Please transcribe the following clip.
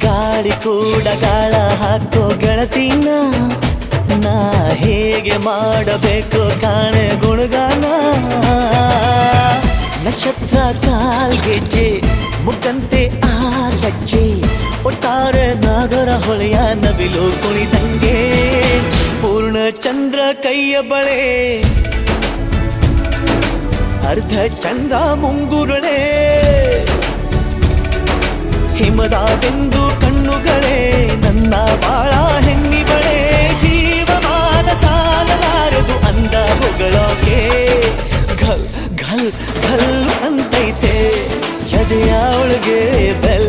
ಗಾಳಿ ಕೂಡ ಗಾಳ ಹಾಕೋ ಗೆಳತಿನ ನಾ ಹೇಗೆ ಮಾಡಬೇಕು ಕಾಣೆ ಗುಣಗಾನ ನಕ್ಷತ್ರ ಕಾಲ್ಗೆಜ್ಜೆ ಮುಖಂತೆ ಆ ಲಜ್ಜೆ ಒಟ್ಟಾರೆ ನಾಗರ ಹೊಳೆಯ ನವಿಲು ಕುಣಿದಂಗೆ ಪೂರ್ಣ ಚಂದ್ರ ಕೈಯ ಬಳೆ ಅರ್ಧ ಚಂದ್ರ ಮುಂಗುರುಳೆ ಹಿಮದ ಬಿಂದು ಕಣ್ಣುಗಳೇ ನನ್ನ ಬಾಳ ಹೆಣ್ಣಿಬಳೆ ಜೀವಮಾನ ಸಾಲಲಾರದು ಅಂದ ಹೊಗಳೋಕೆ ಘಲ್ ಘಲ್ ಘಲ್ ಅಂತೈತೆ ಎದೆಯ ಒಳಗೆ ಬೆಲ್